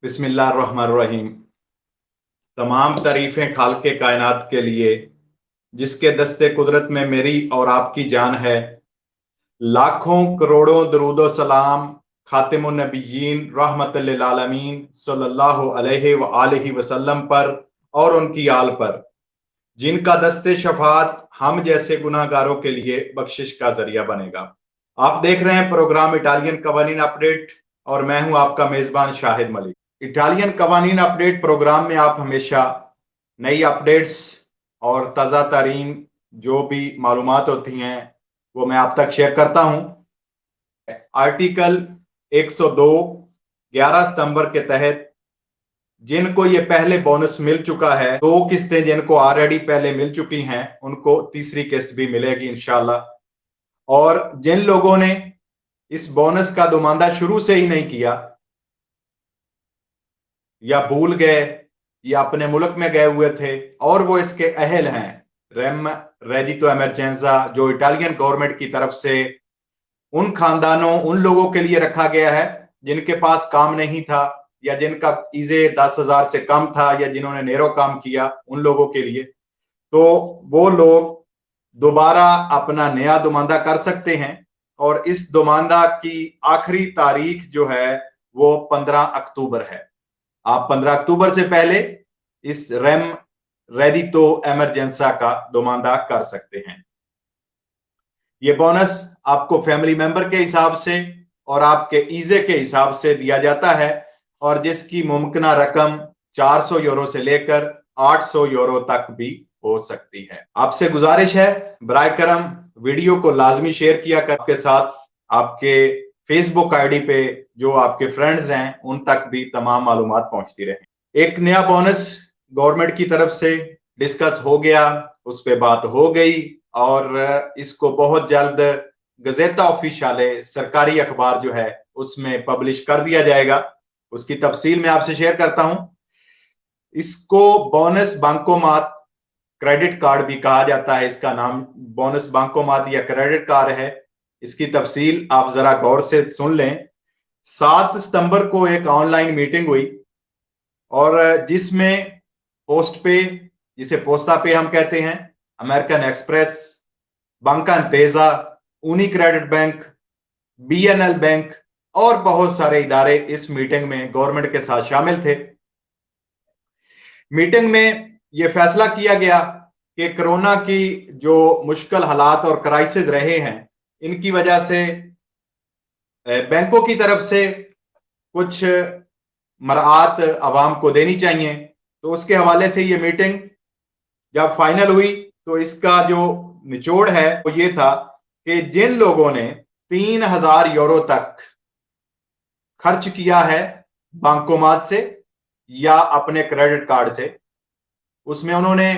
बिस्मिल्लाहिर्रहमानिर्रहीम। तमाम तारीफें खालिक़े कायनात के लिए जिसके दस्ते कुदरत में मेरी और आपकी जान है। लाखों करोड़ों दरूदो सलाम खातिमुन नबिय्यीन रहमतुल लिल आलमीन सल्लल्लाहु अलैहि व आलिहि वसल्लम पर और उनकी आल पर, जिनका दस्ते शफात हम जैसे गुनाहगारों के लिए बख्शिश का जरिया बनेगा। आप देख रहे हैं प्रोग्राम इटालियन कवानीन अपडेट और मैं हूं आपका मेजबान शाहिद मलिक। इटालियन कवानीन अपडेट प्रोग्राम में आप हमेशा नई अपडेट्स और ताज़ा तरीन जो भी मालूमात होती हैं वो मैं आप तक शेयर करता हूं। आर्टिकल 102 11 सितंबर के तहत जिनको ये पहले बोनस मिल चुका है, 2 किस्तें जिनको ऑलरेडी पहले मिल चुकी हैं, उनको तीसरी किस्त भी मिलेगी इंशाल्लाह। और जिन लोगों ने इस बोनस का दुमानदा शुरू से ही नहीं किया या भूल गए या अपने मुल्क में गए हुए थे और वो इसके अहल हैं, रेम रेडितो एमरजेंसा जो इटालियन गवर्नमेंट की तरफ से उन खानदानों, उन लोगों के लिए रखा गया है जिनके पास काम नहीं था या जिनका ईजे 10,000 से कम था या जिन्होंने नेरो काम किया, उन लोगों के लिए। तो वो लोग दोबारा अपना नया दुमानदा कर सकते हैं और इस दुमानदा की आखिरी तारीख जो है वो 15 अक्टूबर है। आप 15 अक्टूबर से पहले इस रेम रेडितो एमरजेंसा का दुमानदा कर सकते हैं। ये बोनस आपको फैमिली मेंबर के हिसाब से और आपके ईजे के हिसाब से दिया जाता है और जिसकी मुमकिना रकम 400 यूरो से लेकर 800 यूरो तक भी हो सकती है। आपसे गुजारिश है, बराए करम वीडियो को लाजमी शेयर किया कर के साथ आपके फेसबुक आईडी पे जो आपके फ्रेंड्स हैं उन तक भी तमाम मालूमात पहुंचती रहे। एक नया बोनस गवर्नमेंट की तरफ से डिस्कस हो गया, उस पर बात हो गई और इसको बहुत जल्द गजेटा ऑफिशियले सरकारी अखबार जो है उसमें पब्लिश कर दिया जाएगा। उसकी तफसील मैं आपसे शेयर करता हूं। इसको बोनस बैंकोमात क्रेडिट कार्ड भी कहा जाता है। इसका नाम बोनस बैंकोमात या क्रेडिट कार्ड है। इसकी तफसील आप जरा गौर से सुन लें। 7 सितंबर को एक ऑनलाइन मीटिंग हुई और जिसमें पोस्ट पे, जिसे पोस्टा पे हम कहते हैं, American Express, Banca Intesa, UniCredit bank, BNL bank और बहुत सारे इदारे इस मीटिंग में गवर्नमेंट के साथ शामिल थे। मीटिंग में यह फैसला किया गया कि कोरोना की जो मुश्किल हालात और क्राइसिस रहे हैं, इनकी वजह से बैंकों की तरफ से कुछ मराहत आवाम को देनी चाहिए। तो उसके हवाले से ये मीटिंग जब फाइनल हुई तो इसका जो निचोड़ है वो ये था कि जिन लोगों ने 3,000 यूरो तक खर्च किया है बैंकोमात से या अपने क्रेडिट कार्ड से, उसमें उन्होंने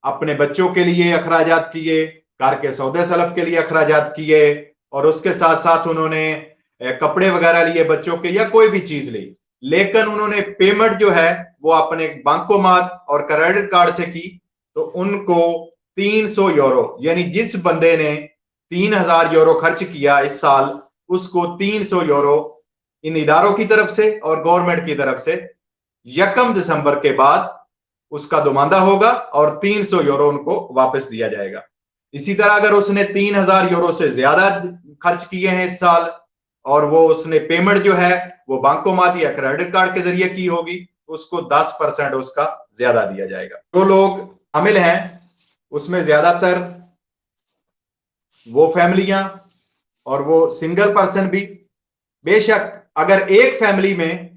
अपने बच्चों के लिए अखराजात किए, कार के सौदे सलफ के लिए अखराजात किए और उसके साथ साथ उन्होंने कपड़े वगैरह लिए बच्चों के या कोई भी चीज ली, लेकिन उन्होंने पेमेंट जो है वो अपने बैंकोमात और क्रेडिट कार्ड से की। तो उनको 300 यूरो, यानी जिस बंदे ने 3,000 यूरो खर्च किया इस साल, उसको 300 यूरो इन इदारों की तरफ से और गवर्नमेंट की तरफ से 1 दिसंबर के बाद उसका दुमानदा होगा और 300 यूरो उनको वापस दिया जाएगा। इसी तरह अगर उसने 3,000 यूरो से ज्यादा खर्च किए हैं इस साल और वो उसने पेमेंट जो है वो बैंकोमात या क्रेडिट कार्ड के जरिए की होगी, उसको 10% उसका ज्यादा दिया जाएगा। जो लोग शामिल हैं उसमें ज्यादातर वो फैमिलियां और वो सिंगल पर्सन भी। बेशक अगर एक फैमिली में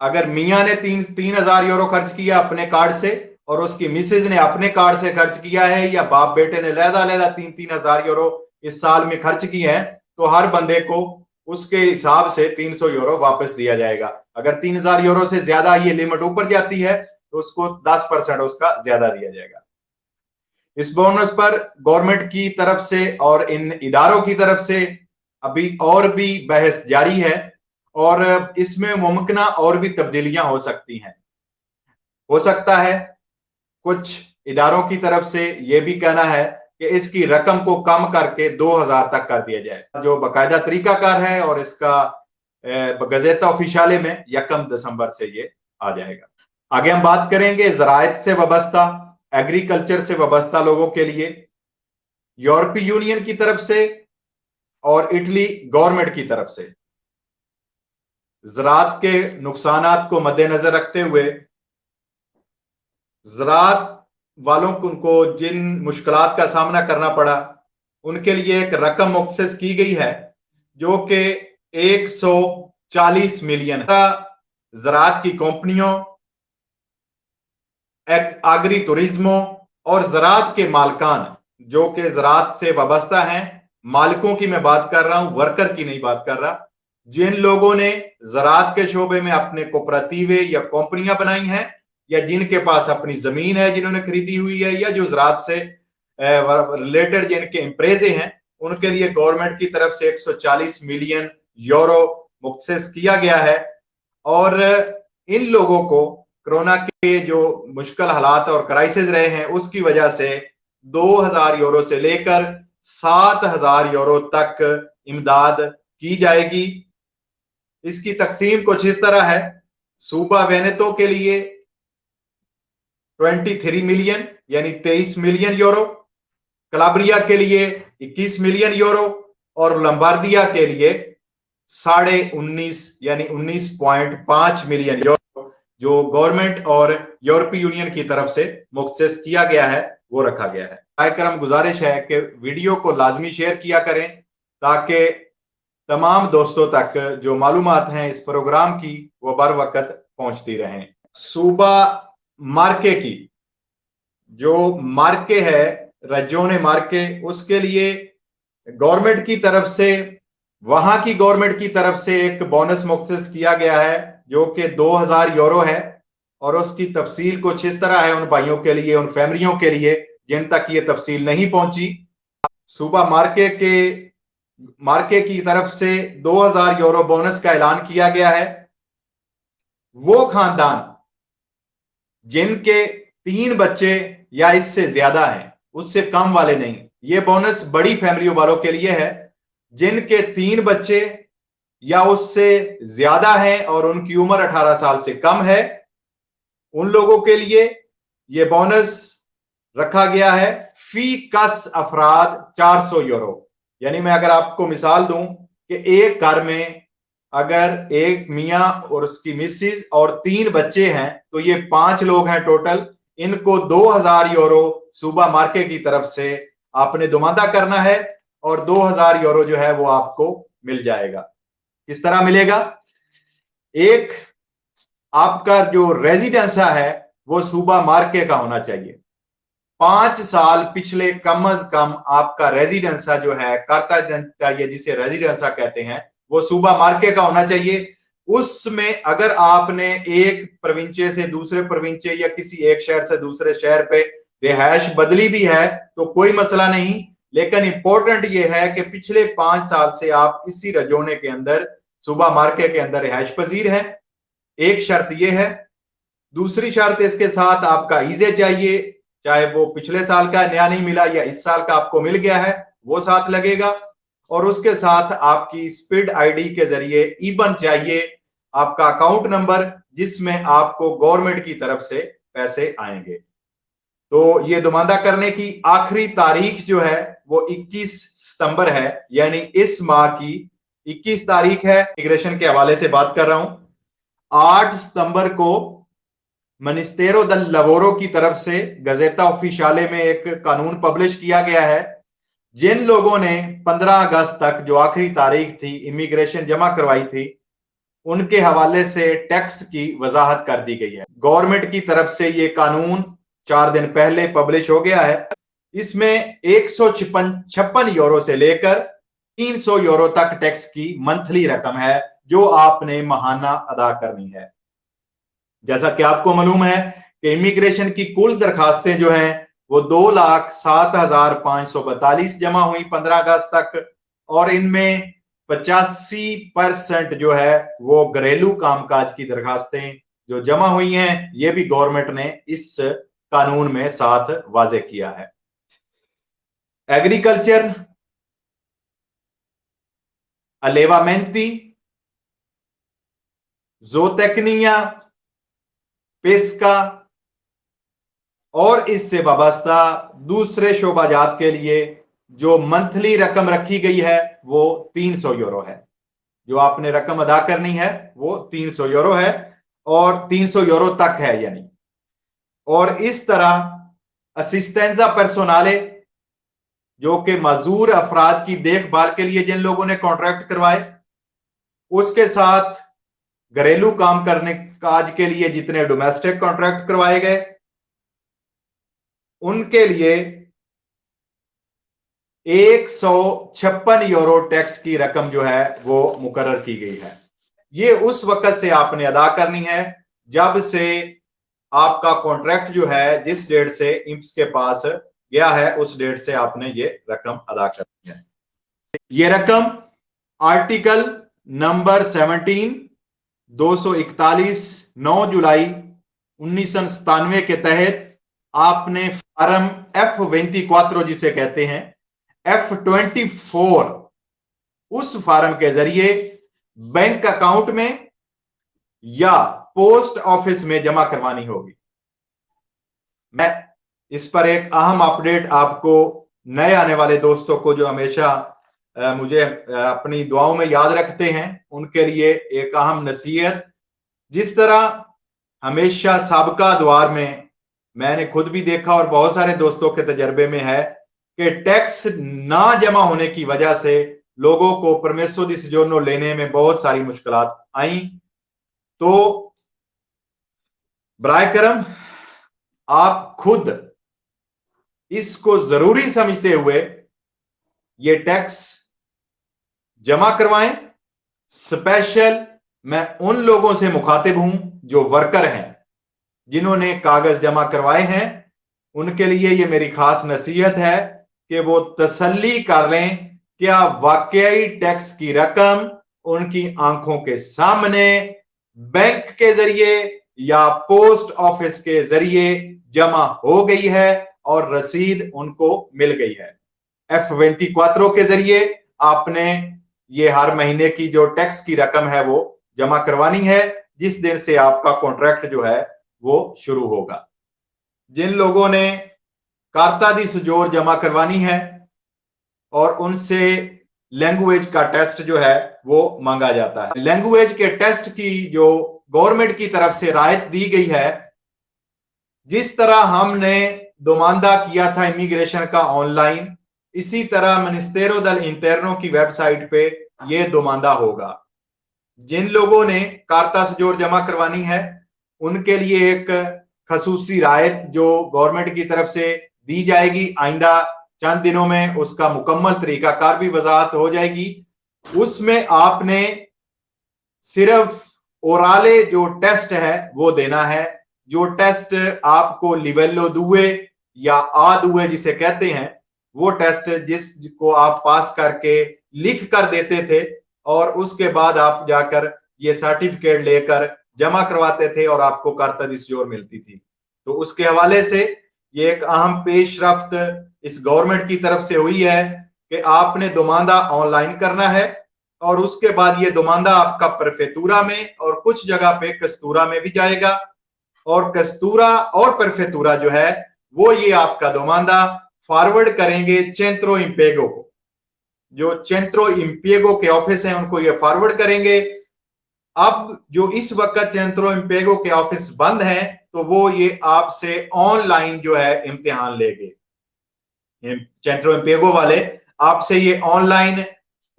अगर मियां ने 3,000 यूरो खर्च किया अपने कार्ड से और उसकी मिसेज ने अपने कार्ड से खर्च किया है या बाप बेटे ने लहदा 3,000 यूरो इस साल में खर्च किए हैं, तो हर बंदे को उसके हिसाब से 300 यूरो वापस दिया जाएगा। अगर 3,000 यूरो से ज्यादा ये लिमिट ऊपर जाती है तो उसको 10% उसका ज्यादा दिया जाएगा। इस बोनस पर गवर्नमेंट की तरफ से और इन इदारों की तरफ से अभी और भी बहस जारी है और इसमें मुमकिन और भी तब्दीलियां हो सकती हैं। हो सकता है कुछ इदारों की तरफ से यह भी कहना है कि इसकी रकम को कम करके 2,000 तक कर दिया जाए, जो बाकायदा तरीकाकार है और इसका गजेटा ऑफिशियाले में 1 दिसंबर से ये आ जाएगा। आगे हम बात करेंगे ज़राअत से वाबस्ता, एग्रीकल्चर से वाबस्ता लोगों के लिए। यूरोपीय यूनियन की तरफ से और इटली गवर्नमेंट की तरफ से ज़राअत के नुकसानात को मद्देनजर रखते हुए ज़राअत वालों को जिन मुश्किलात का सामना करना पड़ा, उनके लिए एक रकम मुख्तस की गई है जो कि 140 मिलियन ज़राअत की कंपनियों, आगरी टूरिज्मों और ज़राअत के मालकान जो कि ज़राअत से वाबस्ता हैं, मालिकों की मैं बात कर रहा हूं, वर्कर की नहीं बात कर रहा, जिन लोगों ने ज़राअत के शोबे में अपने कोऑपरेटिवे या कंपनियां बनाई हैं या जिनके पास अपनी जमीन है जिन्होंने खरीदी हुई है या जो ज़राअत से रिलेटेड जिनके इंप्रेजे हैं, उनके लिए गवर्नमेंट की तरफ से 140 मिलियन यूरो मुख्तस किया गया है। और इन लोगों को कोरोना के जो मुश्किल हालात और क्राइसिस रहे हैं उसकी वजह से 2000 यूरो से लेकर 7000 यूरो तक इमदाद की जाएगी। इसकी तकसीम कुछ इस तरह है, सूबा वेनेतो के लिए 23 मिलियन यानी 23 मिलियन यूरो, कलाब्रिया के लिए 21 मिलियन यूरो और लंबार्दिया के लिए 19.5 यानी 19.5 मिलियन यूरो जो गवर्नमेंट और यूरोपीय यूनियन की तरफ से मुख्तस किया गया है वो रखा गया है। कार्यक्रम गुजारिश है कि वीडियो को लाजमी शेयर किया करें ताकि तमाम दोस्तों तक जो मालूमात हैं इस प्रोग्राम की वो बर वक्त पहुंचती रहें। सूबा मार्के की जो मार्के है, रजोने मार्के, उसके लिए गवर्नमेंट की तरफ से, वहां की गवर्नमेंट की तरफ से एक बोनस मुख्तस किया गया है जो कि 2000 यूरो है और उसकी तफसील कुछ इस तरह है उन भाइयों के लिए, उन फैमिलियों के लिए जिन तक ये तफसील नहीं पहुंची। सूबा मार्के की तरफ से 2000 यूरो बोनस का ऐलान किया गया है। वो खानदान जिनके 3 बच्चे या इससे ज्यादा हैं, उससे कम वाले नहीं, ये बोनस बड़ी फैमिलियों वालों के लिए है। जिनके 3 बच्चे या उससे ज्यादा हैं और उनकी उम्र 18 साल से कम है, उन लोगों के लिए यह बोनस रखा गया है। फी कस अफराद 400 यूरो। यानी मैं अगर आपको मिसाल दूं कि एक घर में अगर एक मियां और उसकी मिसिस और 3 बच्चे हैं तो ये 5 लोग हैं टोटल, इनको 2000 यूरो सूबा मार्के की तरफ से आपने दुमादा करना है और 2000 यूरो जो है वो आपको मिल जाएगा। किस तरह मिलेगा? एक, आपका जो रेजिडेंसा है वो सूबा मार्के का होना चाहिए। 5 साल पिछले कम अज कम आपका रेजिडेंसा जो है, करता ये जिसे रेजिडेंसा कहते हैं, वो सूबा मार्के का होना चाहिए। उसमें अगर आपने एक प्रोविंचे से दूसरे प्रोविंचे या किसी एक शहर से दूसरे शहर पे रिहायश बदली भी है तो कोई मसला नहीं, लेकिन इंपॉर्टेंट ये है कि पिछले 5 साल से आप इसी रजोने के अंदर सूबा मार्के के अंदर रिहायश पजीर है। एक शर्त यह है। दूसरी शर्त इसके साथ आपका ईजे चाहिए, चाहे वो पिछले साल का नया नहीं मिला या इस साल का आपको मिल गया है वो साथ लगेगा। और उसके साथ आपकी स्पीड आईडी के जरिए ईबन चाहिए, आपका अकाउंट नंबर जिसमें आपको गवर्नमेंट की तरफ से पैसे आएंगे। तो ये दुमादा करने की आखिरी तारीख जो है वो 21 सितंबर है, यानी इस माह की 21 तारीख है। इमिग्रेशन के हवाले से बात कर रहा हूं। 8 सितंबर को मिनिस्टेरो दल लवोरो की तरफ से गजेटा ऑफिशियाले में एक कानून पब्लिश किया गया है। जिन लोगों ने 15 अगस्त तक जो आखिरी तारीख थी इमिग्रेशन जमा करवाई थी, उनके हवाले से टैक्स की वजाहत कर दी गई है। गवर्नमेंट की तरफ से ये कानून 4 दिन पहले पब्लिश हो गया है। इसमें 156 यूरो से लेकर 300 यूरो तक टैक्स की मंथली रकम है जो आपने माहाना अदा करनी है। जैसा कि आपको मालूम है कि इमिग्रेशन की कुल दरखास्तें जो हैं वो 2,07,542 जमा हुई 15 अगस्त तक, और इनमें 85% जो है वो घरेलू कामकाज की दरखास्तें जो जमा हुई हैं, ये भी गवर्नमेंट ने इस कानून में साथ वाजे किया है। एग्रीकल्चर, अलेवामेंटी, जोतेक्निया, पेस्का और इससे वाबस्ता दूसरे शोबाजात के लिए जो मंथली रकम रखी गई है वो 300 यूरो है। जो आपने रकम अदा करनी है वो 300 यूरो है और 300 यूरो तक है यानी। और इस तरह असिस्टेंजा पर्सोनाले, जो कि मजदूर अफराद की देखभाल के लिए जिन लोगों ने कॉन्ट्रैक्ट करवाए, उसके साथ घरेलू काम करने काज के लिए जितने डोमेस्टिक कॉन्ट्रैक्ट करवाए गए उनके लिए 156 यूरो टैक्स की रकम जो है वो मुकर्रर की गई है। ये उस वक्त से आपने अदा करनी है जब से आपका कॉन्ट्रैक्ट जो है जिस डेट से इंप्स के पास गया है उस डेट से आपने ये रकम अदा करनी है। ये रकम आर्टिकल नंबर 17 241 9 जुलाई 1997 के तहत आपने फार्म F24 जिसे कहते हैं F24, उस फार्म के जरिए बैंक अकाउंट में या पोस्ट ऑफिस में जमा करवानी होगी। मैं इस पर एक अहम अपडेट आपको नए आने वाले दोस्तों को जो हमेशा मुझे अपनी दुआओं में याद रखते हैं उनके लिए एक अहम नसीहत। जिस तरह हमेशा साबका द्वार में मैंने खुद भी देखा और बहुत सारे दोस्तों के तजर्बे में है कि टैक्स ना जमा होने की वजह से लोगों को परमेसो दी सजोर्नो लेने में बहुत सारी मुश्किलात आई। तो बराए करम आप खुद इसको जरूरी समझते हुए ये टैक्स जमा करवाएं। स्पेशल मैं उन लोगों से मुखातिब हूं जो वर्कर हैं, जिन्होंने कागज जमा करवाए हैं, उनके लिए ये मेरी खास नसीहत है कि वो तसल्ली कर लें क्या वाकई टैक्स की रकम उनकी आंखों के सामने बैंक के जरिए या पोस्ट ऑफिस के जरिए जमा हो गई है और रसीद उनको मिल गई है। F24 के जरिए आपने ये हर महीने की जो टैक्स की रकम है वो जमा करवानी है जिस दिन से आपका कॉन्ट्रैक्ट जो है वो शुरू होगा। जिन लोगों ने कार्ता दी सजोर जमा करवानी है और उनसे लैंग्वेज का टेस्ट जो है वो मांगा जाता है। लैंग्वेज के टेस्ट की जो गवर्नमेंट की तरफ से राहत दी गई है, जिस तरह हमने दोमांदा किया था इमिग्रेशन का ऑनलाइन, इसी तरह मिनिस्टेरो दल इंटरनो की वेबसाइट पे ये दोमांदा होगा। जिन लोगों ने कार्ता सजोर जमा करवानी है उनके लिए एक खसूसी राहत जो गवर्नमेंट की तरफ से दी जाएगी, आइंदा चंद दिनों में उसका मुकम्मल तरीकाकार भी वजाहत हो जाएगी। उसमें आपने सिर्फ ओराले जो टेस्ट है वो देना है। जो टेस्ट आपको लिवेलो दुए या आ दुए जिसे कहते हैं, वो टेस्ट जिसको आप पास करके लिख कर देते थे और उसके बाद आप जाकर ये सर्टिफिकेट लेकर जमा करवाते थे और आपको कार्ता दी सजोर मिलती थी। तो उसके हवाले से ये एक अहम पेशरफ्त इस गवर्नमेंट की तरफ से हुई है कि आपने दोमांदा ऑनलाइन करना है और उसके बाद ये दोमांदा आपका परफेतूरा में और कुछ जगह पे कस्तूरा में भी जाएगा और कस्तूरा और परफेतूरा जो है वो ये आपका दोमांदा फॉरवर्ड करेंगे चेंत्रो इंपेगो को। जो चेंत्रो इंपेगो के ऑफिस हैं उनको ये फॉरवर्ड करेंगे। अब जो इस वक्त चेंत्रो इंपेगो के ऑफिस बंद हैं तो वो ये आपसे ऑनलाइन जो है इम्तिहान लेंगे। चेंट्रो इंपेगो वाले आपसे ये ऑनलाइन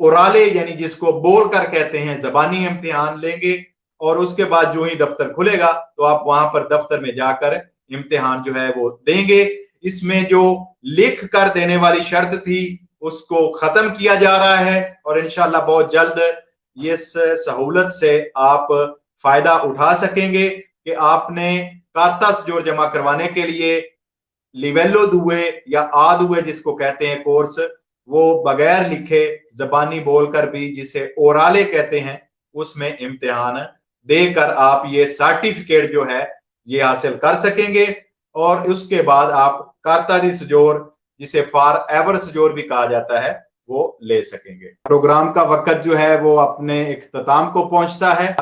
ओराले यानी जिसको बोल कर कहते हैं जबानी इम्तिहान लेंगे और उसके बाद जो ही दफ्तर खुलेगा तो आप वहां पर दफ्तर में जाकर इम्तिहान जो है वो देंगे। इसमें जो लिख कर देने वाली शर्त थी उसको खत्म किया जा रहा है और इंशाल्लाह बहुत जल्द इस सहूलत से आप फायदा उठा सकेंगे कि आपने कार्ता सजोर जमा करवाने के लिए लिवेलो दुए या आ दुए जिसको कहते हैं कोर्स, वो बगैर लिखे जबानी बोलकर भी जिसे ओराले कहते हैं उसमें इम्तिहान देकर आप ये सर्टिफिकेट जो है ये हासिल कर सकेंगे और उसके बाद आप कार्ता दी सजोर जिसे फॉर एवर सजोर भी कहा जाता है वो ले सकेंगे। प्रोग्राम का वक्त जो है वो अपने इख्तिताम को पहुंचता है।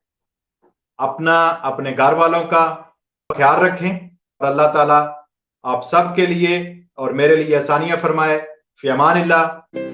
अपना, अपने घर वालों का ख्याल रखें और अल्लाह ताला आप सब के लिए और मेरे लिए आसानियां फरमाए। फी अमानिल्लाह।